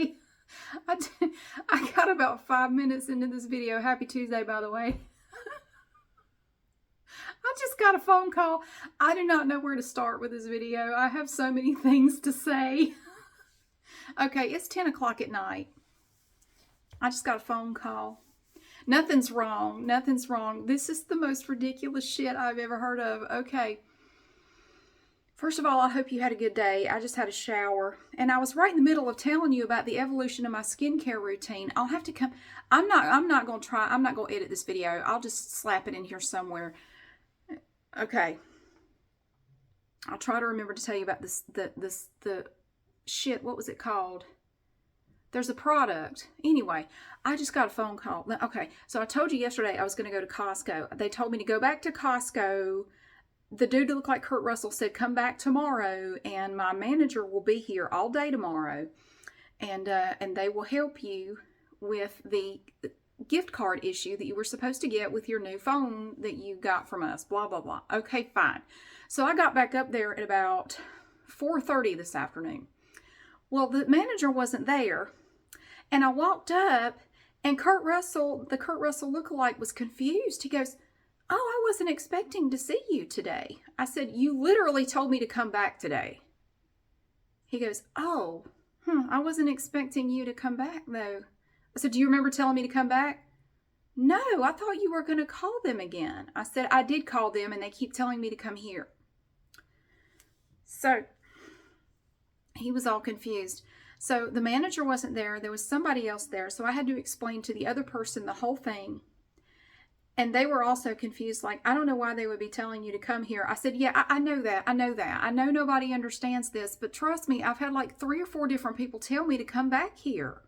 okay. I got about 5 minutes into this video. Happy Tuesday, by the way. I just got a phone call. I do not know where to start with this video. I have so many things to say. Okay, it's 10 o'clock at night. I just got a phone call. Nothing's wrong. Nothing's wrong. This is the most ridiculous shit I've ever heard of. Okay. First of all, I hope you had a good day. I just had a shower. And I was right in the middle of telling you about the evolution of my skincare routine. I'll have to come. I'm not going to edit this video. I'll just slap it in here somewhere. Okay. I'll try to remember to tell you about the shit. What was it called? There's a product. Anyway, I just got a phone call. Okay. So I told you yesterday I was going to go to Costco. They told me to go back to Costco. The dude that looked like Kurt Russell said, come back tomorrow and my manager will be here all day tomorrow. And they will help you with the gift card issue that you were supposed to get with your new phone that you got from us, blah, blah, blah. Okay, fine. So I got back up there at about 4:30 this afternoon. Well, the manager wasn't there. And I walked up and the Kurt Russell lookalike was confused. He goes, oh, I wasn't expecting to see you today. I said, you literally told me to come back today. He goes, oh, I wasn't expecting you to come back though. I said, do you remember telling me to come back? No, I thought you were going to call them again. I said, I did call them and they keep telling me to come here. So he was all confused. So the manager wasn't there. There was somebody else there. So I had to explain to the other person the whole thing. And they were also confused, like, I don't know why they would be telling you to come here. I said, yeah, I know that. I know that. I know nobody understands this, but trust me, I've had like 3 or 4 different people tell me to come back here.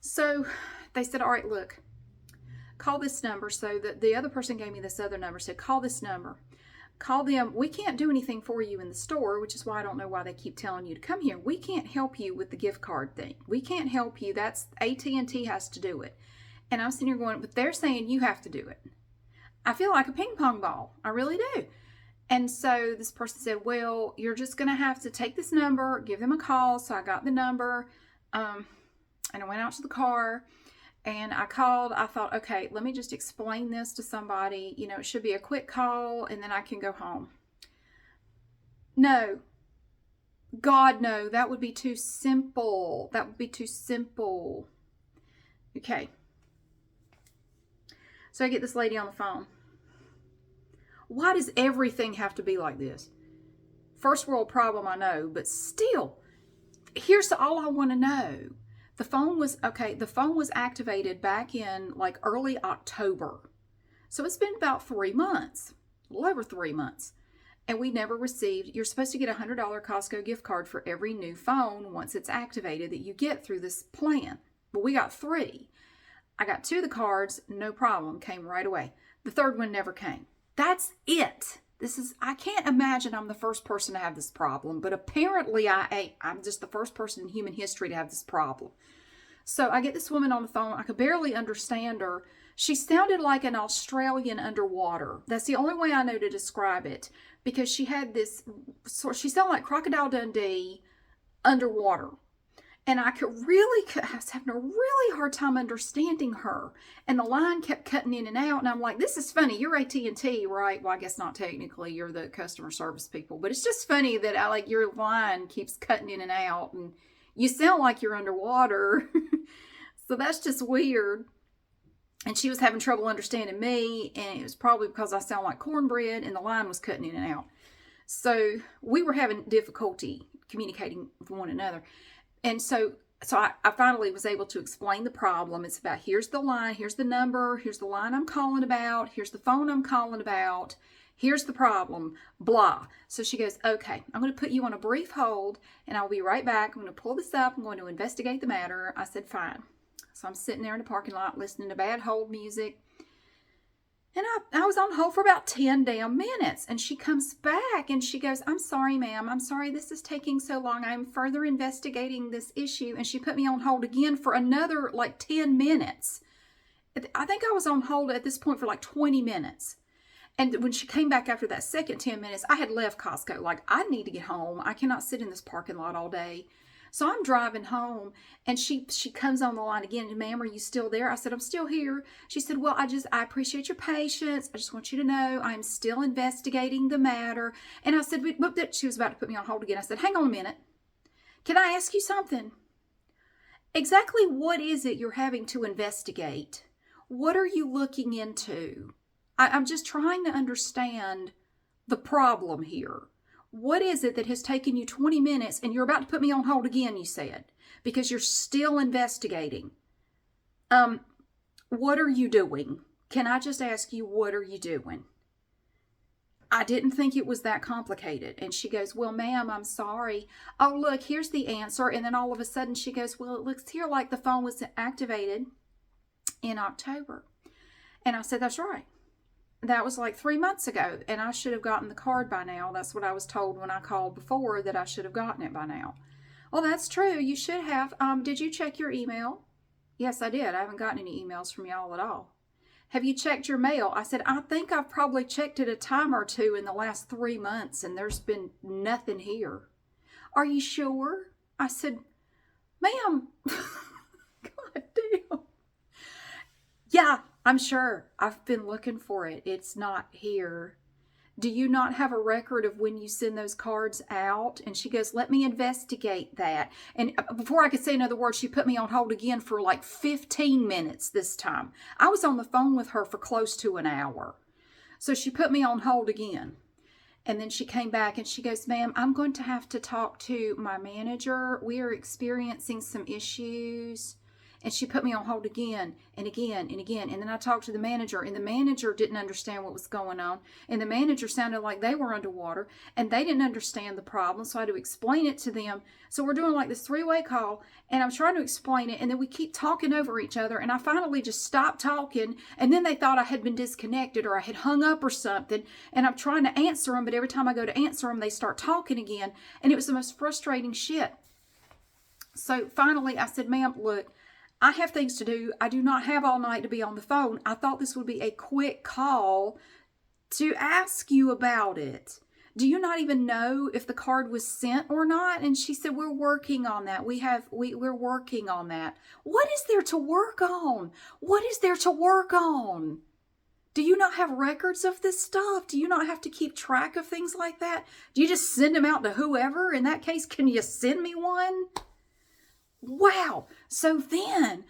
So they said, all right, look, call this number. So the other person gave me this other number, said, call this number. Call them. We can't do anything for you in the store, which is why I don't know why they keep telling you to come here. We can't help you with the gift card thing. We can't help you. That's AT&T has to do it. And I'm sitting here going, but they're saying you have to do it. I feel like a ping pong ball. I really do. And so this person said, well, you're just going to have to take this number, give them a call. So I got the number and I went out to the car and I called. I thought, okay, let me just explain this to somebody. You know, it should be a quick call and then I can go home. No. God, no. That would be too simple. That would be too simple. Okay. So I get this lady on the phone. Why does everything have to be like this? First world problem, I know, but still, here's all I want to know. The phone was activated back in like early October. So it's been about 3 months, a little over 3 months. And we never received, you're supposed to get a $100 Costco gift card for every new phone once it's activated that you get through this plan. But we got 3. I got 2 of the cards, no problem, came right away. The 3rd one never came. That's it. I can't imagine I'm the first person to have this problem, but apparently I'm just the first person in human history to have this problem. So I get this woman on the phone. I could barely understand her. She sounded like an Australian underwater. That's the only way I know to describe it, because she had this, she sounded like Crocodile Dundee underwater. And I was having a really hard time understanding her. And the line kept cutting in and out. And I'm like, this is funny. You're AT&T, right? Well, I guess not technically. You're the customer service people. But it's just funny that your line keeps cutting in and out. And you sound like you're underwater. So that's just weird. And she was having trouble understanding me. And it was probably because I sound like cornbread. And the line was cutting in and out. So we were having difficulty communicating with one another. And so I finally was able to explain the problem. It's about, here's the line, here's the number, here's the line I'm calling about, here's the phone I'm calling about, here's the problem, blah. So she goes, okay, I'm going to put you on a brief hold and I'll be right back. I'm going to pull this up. I'm going to investigate the matter. I said, fine. So I'm sitting there in the parking lot listening to bad hold music. And I was on hold for about 10 damn minutes. And she comes back and she goes, I'm sorry, ma'am. I'm sorry this is taking so long. I'm further investigating this issue. And she put me on hold again for another like 10 minutes. I think I was on hold at this point for like 20 minutes. And when she came back after that second 10 minutes, I had left Costco. Like, I need to get home. I cannot sit in this parking lot all day. So I'm driving home, and she comes on the line again. And, ma'am, are you still there? I said, I'm still here. She said, well, I appreciate your patience. I just want you to know I'm still investigating the matter. And I said, but she was about to put me on hold again. I said, hang on a minute. Can I ask you something? Exactly what is it you're having to investigate? What are you looking into? I'm just trying to understand the problem here. What is it that has taken you 20 minutes and you're about to put me on hold again, you said, because you're still investigating? What are you doing? Can I just ask you, what are you doing? I didn't think it was that complicated. And she goes, well, ma'am, I'm sorry. Oh, look, here's the answer. And then all of a sudden she goes, well, it looks here like the phone was activated in October. And I said, that's right. That was like 3 months ago, and I should have gotten the card by now. That's what I was told when I called before, that I should have gotten it by now. Well, that's true. You should have. Did you check your email? Yes, I did. I haven't gotten any emails from y'all at all. Have you checked your mail? I said, I think I've probably checked it a time or two in the last 3 months, and there's been nothing here. Are you sure? I said, ma'am, God damn. Yeah, I'm sure. I've been looking for it. It's not here. Do you not have a record of when you send those cards out? And she goes, let me investigate that. And before I could say another word, she put me on hold again for like 15 minutes this time. I was on the phone with her for close to an hour. So she put me on hold again. And then she came back and she goes, ma'am, I'm going to have to talk to my manager. We are experiencing some issues. And she put me on hold again and again and again. And then I talked to the manager, and the manager didn't understand what was going on. And the manager sounded like they were underwater, and they didn't understand the problem. So I had to explain it to them. So we're doing like this 3-way call, and I'm trying to explain it. And then we keep talking over each other. And I finally just stopped talking. And then they thought I had been disconnected or I had hung up or something. And I'm trying to answer them, but every time I go to answer them, they start talking again. And it was the most frustrating shit. So finally I said, ma'am, look, I have things to do. I do not have all night to be on the phone. I thought this would be a quick call to ask you about it. Do you not even know if the card was sent or not? And she said, we're working on that. We're working on that. What is there to work on? What is there to work on? Do you not have records of this stuff? Do you not have to keep track of things like that? Do you just send them out to whoever? In that case, can you send me one? Wow. So then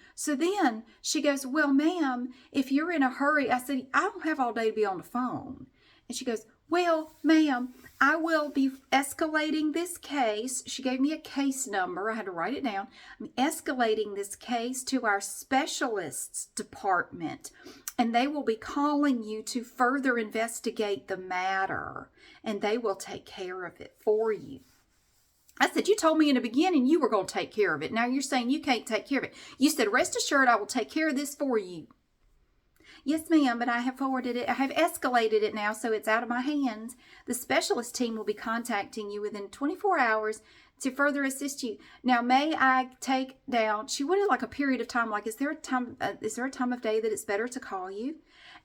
she goes, well, ma'am, if you're in a hurry, I said, I don't have all day to be on the phone. And she goes, well, ma'am, I will be escalating this case. She gave me a case number. I had to write it down. I'm escalating this case to our specialists department, and they will be calling you to further investigate the matter, and they will take care of it for you. I said, you told me in the beginning you were going to take care of it. Now you're saying you can't take care of it. You said, rest assured, I will take care of this for you. Yes, ma'am, but I have forwarded it. I have escalated it now, so it's out of my hands. The specialist team will be contacting you within 24 hours to further assist you. Now, may I take down, she wanted like a period of time, like, is there a time of day that it's better to call you?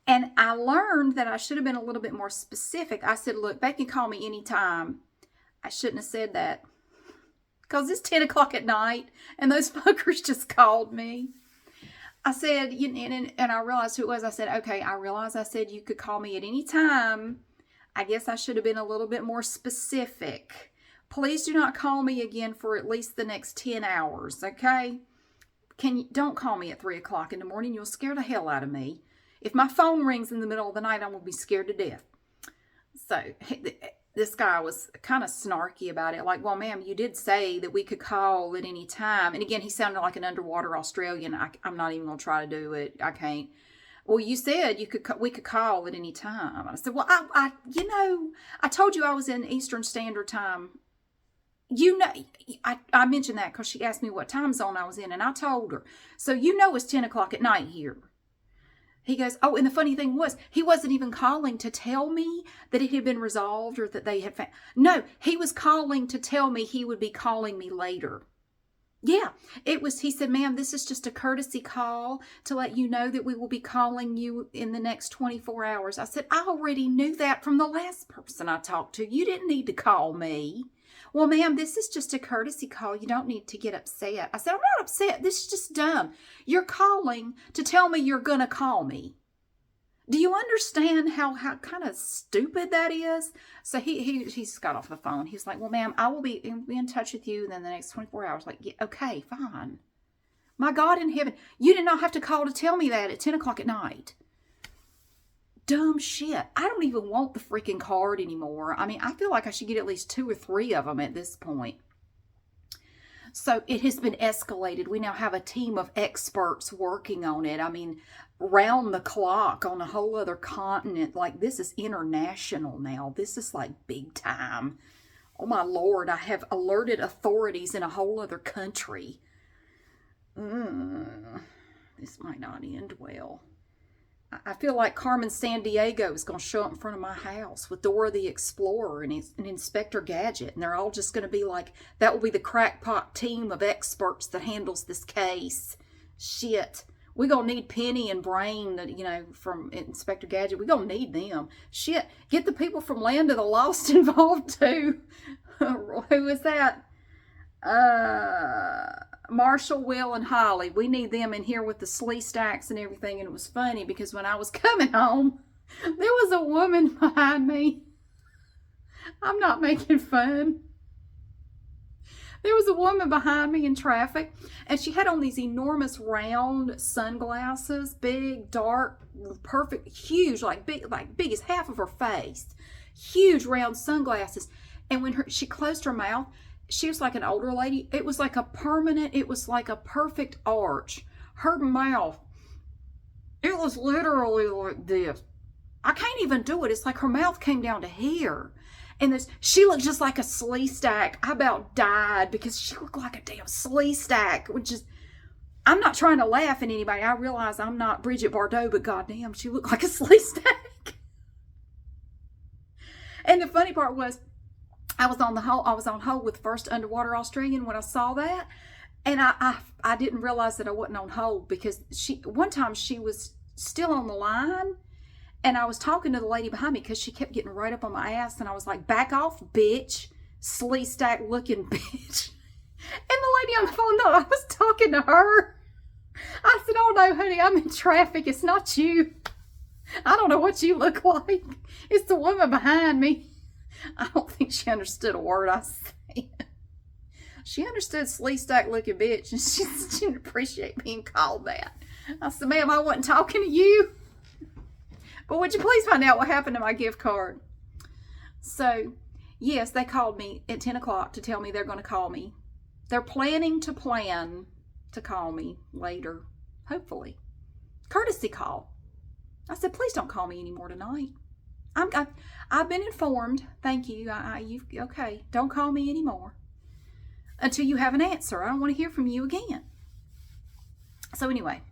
And I learned that I should have been a little bit more specific. I said, look, they can call me anytime. I shouldn't have said that, because it's 10 o'clock at night and those fuckers just called me. I said, and I realized who it was. I said, okay, I realized I said you could call me at any time. I guess I should have been a little bit more specific. Please do not call me again for at least the next 10 hours, okay? Don't call me at 3 o'clock in the morning. You'll scare the hell out of me. If my phone rings in the middle of the night, I'm going to be scared to death. So this guy was kind of snarky about it. Like, well, ma'am, you did say that we could call at any time. And again, he sounded like an underwater Australian. I'm not even going to try to do it. I can't. Well, you said we could call at any time. I said, well, I told you I was in Eastern Standard Time. I mentioned that because she asked me what time zone I was in, and I told her. So it's 10 o'clock at night here. He goes, oh, and the funny thing was, he wasn't even calling to tell me that it had been resolved or that they had found. No, he was calling to tell me he would be calling me later. Yeah, he said, ma'am, this is just a courtesy call to let you know that we will be calling you in the next 24 hours. I said, I already knew that from the last person I talked to. You didn't need to call me. Well, ma'am, this is just a courtesy call. You don't need to get upset. I said, I'm not upset. This is just dumb. You're calling to tell me you're going to call me. Do you understand how kind of stupid that is? So he's got off the phone. He's like, well, ma'am, I will be in touch with you in the next 24 hours. Like, yeah, okay, fine. My God in heaven, you did not have to call to tell me that at 10 o'clock at night. Dumb shit. I don't even want the freaking card anymore. I mean, I feel like I should get at least 2 or 3 of them at this point. So it has been escalated. We now have a team of experts working on it. I mean, round the clock on a whole other continent. Like, this is international now. This is like big time. Oh my Lord, I have alerted authorities in a whole other country. This might not end well. I feel like Carmen Sandiego is going to show up in front of my house with Dora the Explorer and Inspector Gadget. And they're all just going to be like, that will be the crackpot team of experts that handles this case. Shit. We're going to need Penny and Brain, from Inspector Gadget. We're going to need them. Shit. Get the people from Land of the Lost involved too. Who is that? Marshall, Will, and Holly. We need them in here with the slee stacks and everything. And it was funny because when I was coming home, there was a woman behind me. I'm not making fun. There was a woman behind me in traffic, and she had on these enormous round sunglasses, big, dark, perfect, huge, like big as half of her face. Huge round sunglasses. And when she closed her mouth, she was like an older lady. It was like a perfect arch. Her mouth, it was literally like this. I can't even do it. It's like her mouth came down to here. And she looked just like a slee stack. I about died because she looked like a damn slee stack. Which is, I'm not trying to laugh at anybody. I realize I'm not Bridget Bardot, but goddamn, she looked like a slee stack. And the funny part was, I was on hold with First Underwater Australian when I saw that, and I didn't realize that I wasn't on hold because one time she was still on the line, and I was talking to the lady behind me because she kept getting right up on my ass, and I was like, "Back off, bitch, slee stack looking bitch." And the lady on the phone thought I was talking to her. I said, "Oh no, honey, I'm in traffic. It's not you. I don't know what you look like. It's the woman behind me." I don't think she understood a word I said. She understood slee stack looking bitch, and she didn't appreciate being called that. I said, "Ma'am, I wasn't talking to you. But would you please find out what happened to my gift card?" So, yes, they called me at 10 o'clock to tell me they're going to call me. They're planning to call me later, hopefully. Courtesy call. I said, "Please don't call me anymore tonight. I've been informed. Thank you. Okay. Don't call me anymore until you have an answer. I don't want to hear from you again." So anyway,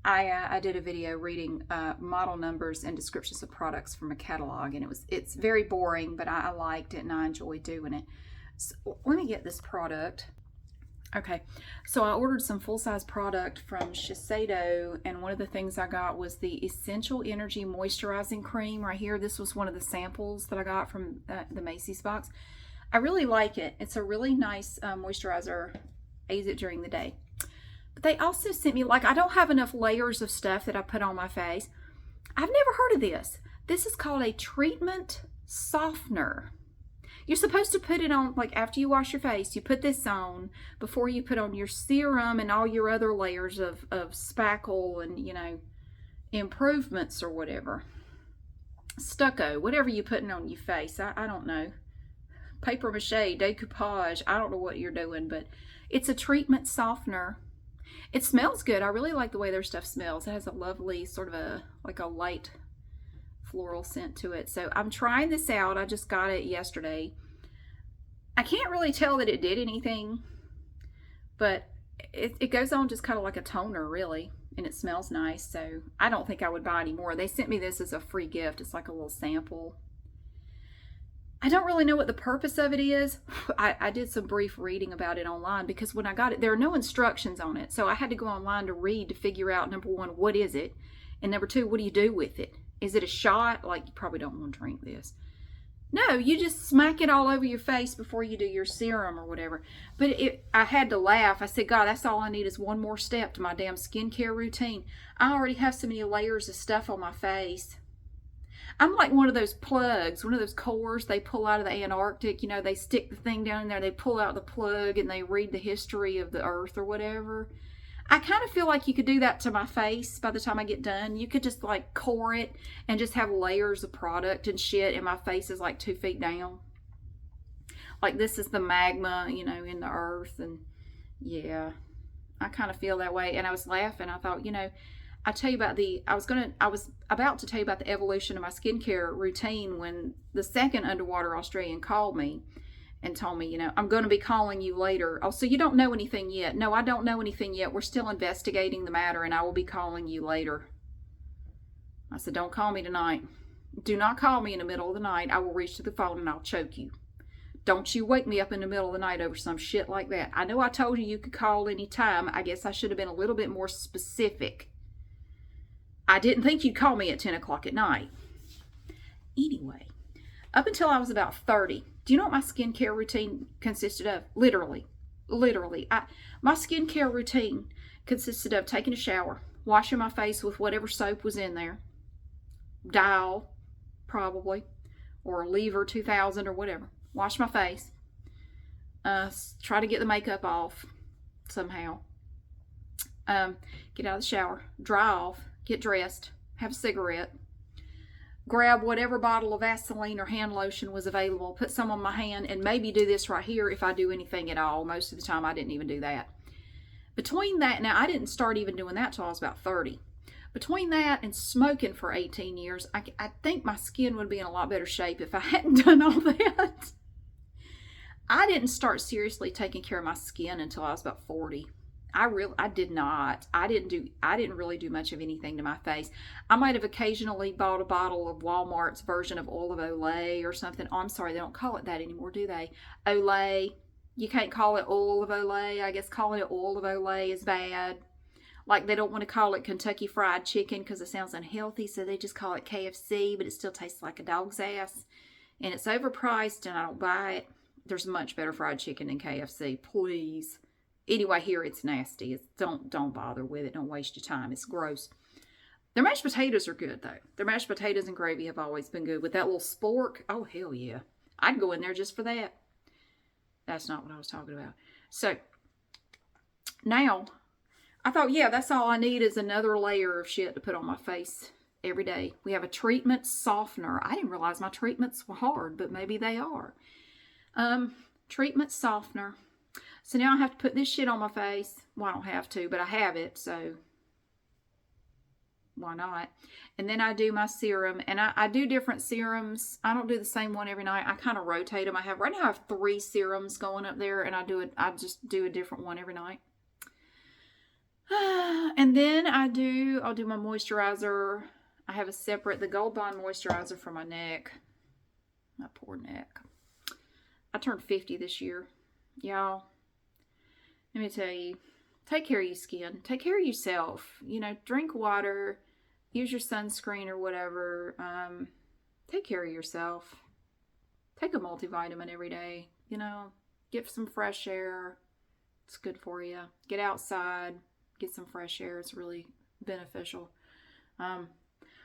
I did a video reading model numbers and descriptions of products from a catalog, and it's very boring, but I liked it and I enjoyed doing it. So let me get this product. Okay, so I ordered some full-size product from Shiseido, and one of the things I got was the Essential Energy Moisturizing Cream right here. This was one of the samples that I got from the Macy's box. I really like it. It's a really nice moisturizer. I use it during the day. But they also sent me, I don't have enough layers of stuff that I put on my face. I've never heard of this. This is called a treatment softener. You're supposed to put it on, after you wash your face, you put this on before you put on your serum and all your other layers of spackle and, improvements or whatever. Stucco, whatever you're putting on your face. I don't know. Paper mache, decoupage, I don't know what you're doing, but it's a treatment softener. It smells good. I really like the way their stuff smells. It has a lovely sort of a light floral scent to it. So I'm trying this out. I just got it yesterday. I can't really tell that it did anything, but it goes on just kind of like a toner, really, and it smells nice. So I don't think I would buy any more. They sent me this as a free gift. It's like a little sample. I don't really know what the purpose of it is. I did some brief reading about it online because when I got it, there are no instructions on it. So I had to go online to read to figure out, number one, what is it? And number two, what do you do with it? Is it a shot? You probably don't want to drink this. No, you just smack it all over your face before you do your serum or whatever. But I had to laugh. I said, God, that's all I need is one more step to my damn skincare routine. I already have so many layers of stuff on my face. I'm like one of those plugs, one of those cores they pull out of the Antarctic. You know, they stick the thing down in there, they pull out the plug, and they read the history of the earth or whatever. I kind of feel like you could do that to my face by the time I get done. You could just like core it and just have layers of product and shit, and my face is like 2 feet down. Like this is the magma, you know, in the earth. And yeah, I kind of feel that way. And I was laughing. I thought, you know, I was about to tell you about the evolution of my skincare routine when the second underwater Australian called me and told me, you know, I'm going to be calling you later. Oh, so you don't know anything yet? No, I don't know anything yet. We're still investigating the matter, and I will be calling you later. I said, don't call me tonight. Do not call me in the middle of the night. I will reach to the phone and I'll choke you. Don't you wake me up in the middle of the night over some shit like that. I know I told you you could call any time. I guess I should have been a little bit more specific. I didn't think you'd call me at 10 o'clock at night. Anyway, up until I was about 30, do you know what my skincare routine consisted of? Literally. My skincare routine consisted of taking a shower, washing my face with whatever soap was in there, Dial, probably, or Lever 2000 or whatever. Wash my face, try to get the makeup off somehow, get out of the shower, dry off, get dressed, have a cigarette, grab whatever bottle of Vaseline or hand lotion was available, put some on my hand, and maybe do this right here if I do anything at all. Most of the time I didn't even do that. Between that, now I didn't start even doing that till I was about 30. Between that and smoking for 18 years, I think my skin would be in a lot better shape if I hadn't done all that. I didn't start seriously taking care of my skin until I was about 40. I did not. I didn't really do much of anything to my face. I might have occasionally bought a bottle of Walmart's version of oil of Olay or something. Oh, I'm sorry, they don't call it that anymore, do they? Olay. You can't call it oil of Olay. I guess calling it oil of Olay is bad. Like they don't want to call it Kentucky Fried Chicken because it sounds unhealthy, so they just call it KFC, but it still tastes like a dog's ass. And it's overpriced and I don't buy it. There's much better fried chicken than KFC, please. Anyway, here it's nasty. Don't bother with it. Don't waste your time. It's gross. Their mashed potatoes are good, though. Their mashed potatoes and gravy have always been good. With that little spork, oh, hell yeah. I'd go in there just for that. That's not what I was talking about. So, now, I thought, yeah, that's all I need is another layer of shit to put on my face every day. We have a treatment softener. I didn't realize my treatments were hard, but maybe they are. Treatment softener. So now I have to put this shit on my face. Well, I don't have to, but I have it, so why not? And then I do my serum, and I do different serums. I don't do the same one every night. I kind of rotate them. Right now I have 3 serums going up there, and I just do a different one every night. And then I'll do my moisturizer. I have the Gold Bond moisturizer for my neck. My poor neck. I turned 50 this year. Y'all, let me tell you, take care of your skin. Take care of yourself. You know, drink water. Use your sunscreen or whatever. Take care of yourself. Take a multivitamin every day. You know, get some fresh air. It's good for you. Get outside. Get some fresh air. It's really beneficial.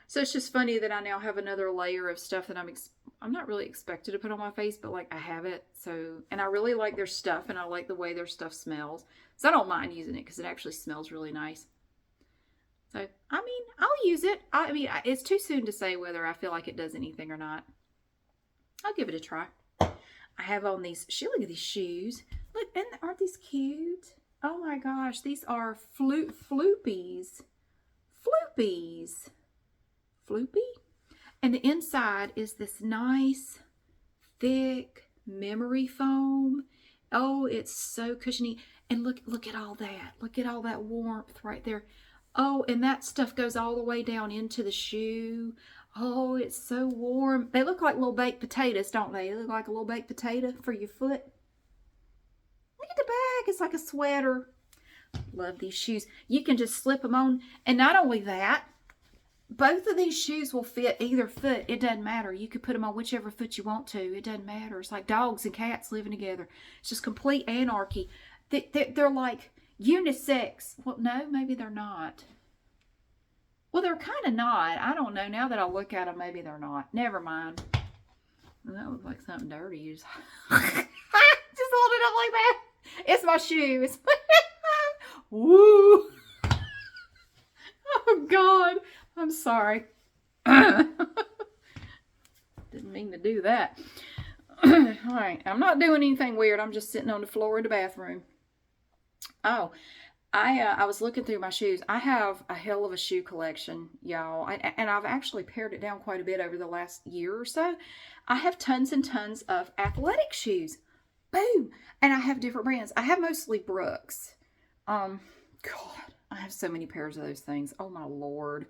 So it's just funny that I now have another layer of stuff that I'm not really expected to put on my face, but like I have it. So, and I really like their stuff, and I like the way their stuff smells. So I don't mind using it because it actually smells really nice. So, I mean, I'll use it. I mean, it's too soon to say whether I feel like it does anything or not. I'll give it a try. I have on these, look at these shoes. Look, and aren't these cute? Oh my gosh, these are floopies. Floopy? And the inside is this nice, thick memory foam. Oh, it's so cushiony. And look at all that. Look at all that warmth right there. Oh, and that stuff goes all the way down into the shoe. Oh, it's so warm. They look like little baked potatoes, don't they? They look like a little baked potato for your foot. Look at the back. It's like a sweater. Love these shoes. You can just slip them on. And not only that, both of these shoes will fit either foot. It doesn't matter. You could put them on whichever foot you want to. It doesn't matter. It's like dogs and cats living together. It's just complete anarchy. They're like unisex. Well, no, maybe they're not. Well, they're kind of not. I don't know. Now that I look at them, maybe they're not. Never mind. That looks like something dirty. Just hold it up like that. It's my shoes. Woo. Oh, God. I'm sorry. Didn't mean to do that. All right. I'm not doing anything weird. I'm just sitting on the floor in the bathroom. Oh, I was looking through my shoes. I have a hell of a shoe collection, y'all. And I've actually pared it down quite a bit over the last year or so. I have tons and tons of athletic shoes. Boom. And I have different brands. I have mostly Brooks. God, I have so many pairs of those things. Oh, my Lord.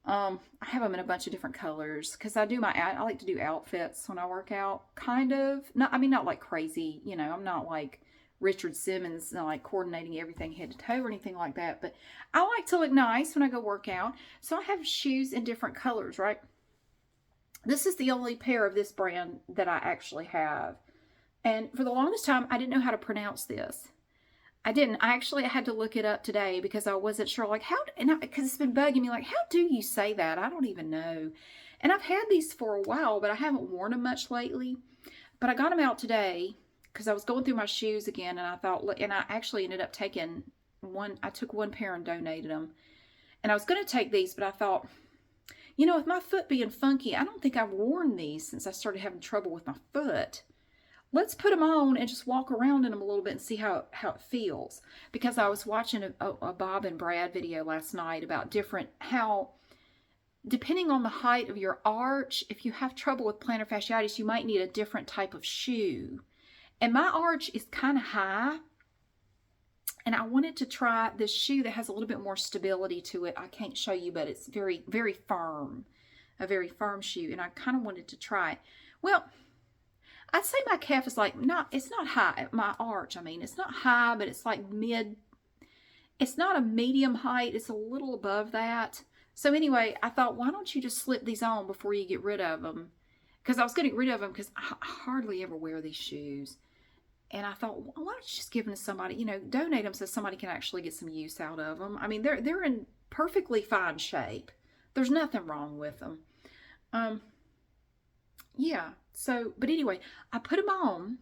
I have them in a bunch of different colors because I like to do outfits when I work out, kind of. Not like crazy, I'm not like Richard Simmons, not like coordinating everything head to toe or anything like that, but I like to look nice when I go work out. So I have shoes in different colors, right? This is the only pair of this brand that I actually have. And for the longest time, I didn't know how to pronounce this. I didn't. I had to look it up today because I wasn't sure, like, because it's been bugging me, like, how do you say that? I don't even know. And I've had these for a while, but I haven't worn them much lately. But I got them out today because I was going through my shoes again, and I thought, and I actually ended up taking one. I took one pair and donated them. And I was going to take these, but I thought, with my foot being funky, I don't think I've worn these since I started having trouble with my foot. Let's put them on and just walk around in them a little bit and see how it feels. Because I was watching a Bob and Brad video last night about how, depending on the height of your arch, if you have trouble with plantar fasciitis, you might need a different type of shoe. And my arch is kind of high. And I wanted to try this shoe that has a little bit more stability to it. I can't show you, but it's very, very firm. A very firm shoe. And I kind of wanted to try it. Well, I'd say my calf is it's not high, my arch, it's not high, but it's like it's not a medium height, it's a little above that. So anyway, I thought, why don't you just slip these on before you get rid of them? Because I was going to get rid of them because I hardly ever wear these shoes. And I thought, why don't you just give them to somebody, donate them so somebody can actually get some use out of them. They're in perfectly fine shape. There's nothing wrong with them. Yeah. So, but anyway, I put them on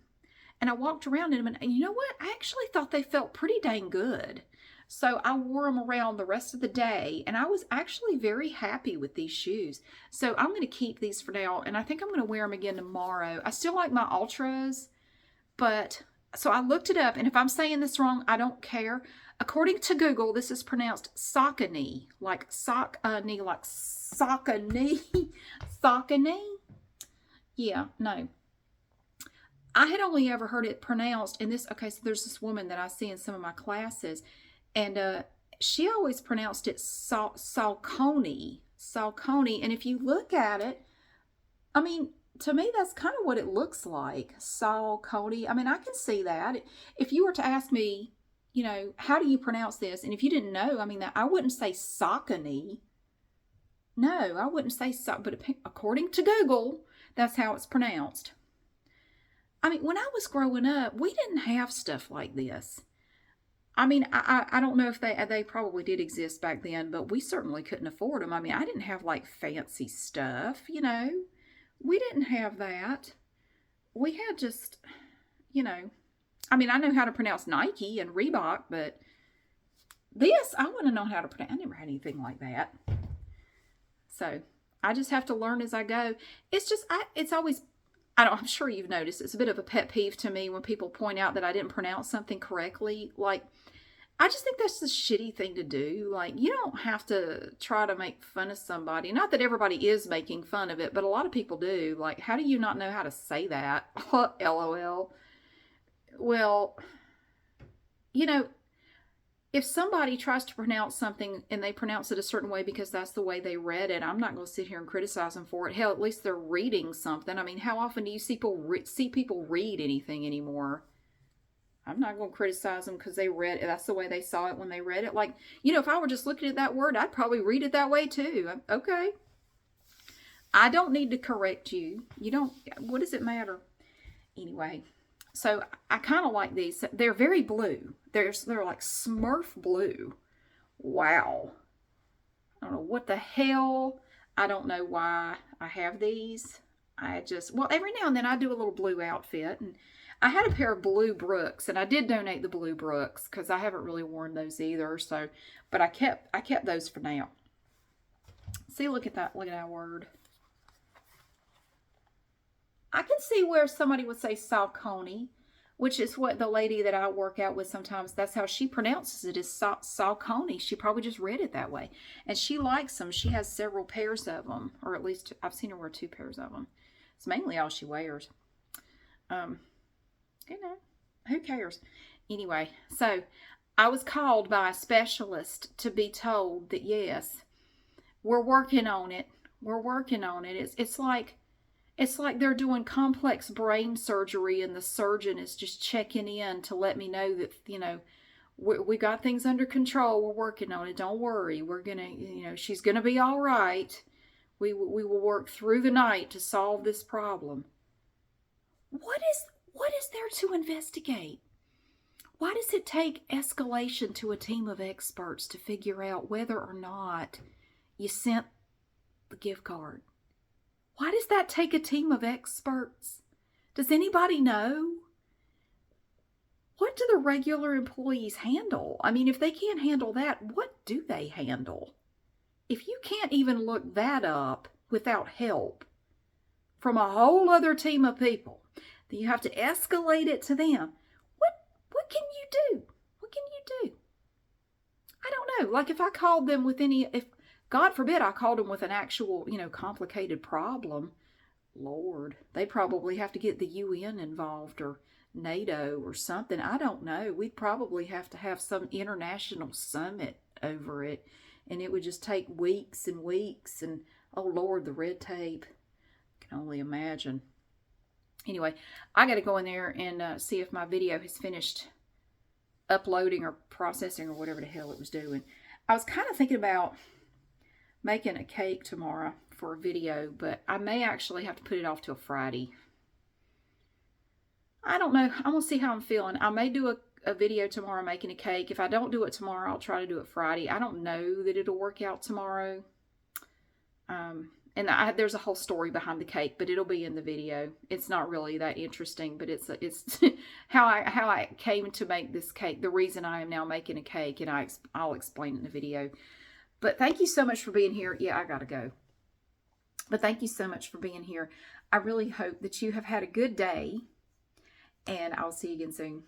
and I walked around in them, and you know what? I actually thought they felt pretty dang good. So I wore them around the rest of the day, and I was actually very happy with these shoes. So I'm going to keep these for now, and I think I'm going to wear them again tomorrow. I still like my Ultras, but so I looked it up, and if I'm saying this wrong, I don't care. According to Google, this is pronounced Saucony, like sock-a-knee, like sock-a-knee, sock-a-knee. Yeah, no. I had only ever heard it pronounced in this. Okay, so there's this woman that I see in some of my classes, and she always pronounced it Saucony. Saucony. And if you look at it, to me, that's kind of what it looks like. Saucony. I can see that. If you were to ask me, how do you pronounce this? And if you didn't know, I wouldn't say Saucony. No, I wouldn't say so. But according to Google, that's how it's pronounced. When I was growing up, we didn't have stuff like this. I don't know if they probably did exist back then, but we certainly couldn't afford them. I didn't have like fancy stuff, We didn't have that. We had just, I know how to pronounce Nike and Reebok, but this, I wouldn't know how to pronounce. I never had anything like that. So I just have to learn as I go. It's just, I'm sure you've noticed, it's a bit of a pet peeve to me when people point out that I didn't pronounce something correctly. Like, I just think that's the shitty thing to do. Like, you don't have to try to make fun of somebody. Not that everybody is making fun of it, but a lot of people do. Like, how do you not know how to say that? LOL. Well, if somebody tries to pronounce something and they pronounce it a certain way because that's the way they read it, I'm not going to sit here and criticize them for it. Hell, at least they're reading something. How often do you see people read anything anymore? I'm not going to criticize them because they read it. That's the way they saw it when they read it. Like, you know, if I were just looking at that word, I'd probably read it that way too. Okay. I don't need to correct you. You don't, what does it matter? Anyway, so I kind of like these. They're very blue. They're like Smurf blue. Wow. I don't know what the hell. I don't know why I have these. Well, every now and then I do a little blue outfit. And I had a pair of blue Brooks, and I did donate the blue Brooks because I haven't really worn those either. So, but I kept those for now. See, look at that word. I can see where somebody would say Saucony, which is what the lady that I work out with sometimes, that's how she pronounces it, is Saucony. She probably just read it that way. And she likes them. She has several pairs of them, or at least I've seen her wear 2 pairs of them. It's mainly all she wears. You know, who cares? Anyway, so I was called by a specialist to be told that, yes, we're working on it. We're working on it. It's like they're doing complex brain surgery and the surgeon is just checking in to let me know that, you know, we got things under control. We're working on it. Don't worry. We're going to, you know, she's going to be all right. We will work through the night to solve this problem. What is there to investigate? Why does it take escalation to a team of experts to figure out whether or not you sent the gift card? Why does that take a team of experts? Does anybody know? What do the regular employees handle? I mean, if they can't handle that, what do they handle? If you can't even look that up without help from a whole other team of people, then you have to escalate it to them. What can you do? What can you do? I don't know. Like if I called them with if God forbid I called them with an actual, you know, complicated problem, Lord, they probably have to get the UN involved or NATO or something. I don't know. We'd probably have to have some international summit over it. And it would just take weeks and weeks. And, oh, Lord, the red tape. I can only imagine. Anyway, I got to go in there and see if my video has finished uploading or processing or whatever the hell it was doing. I was kind of thinking about making a cake tomorrow for a video, but I may actually have to put it off till Friday. I don't know. I'm going to see how I'm feeling. I may do a video tomorrow making a cake. If I don't do it tomorrow, I'll try to do it Friday. I don't know that it'll work out tomorrow. And there's a whole story behind the cake, but it'll be in the video. It's not really that interesting, but it's how I came to make this cake. The reason I am now making a cake, and I'll explain it in the video. But thank you so much for being here. Yeah, I gotta go. But thank you so much for being here. I really hope that you have had a good day, and I'll see you again soon.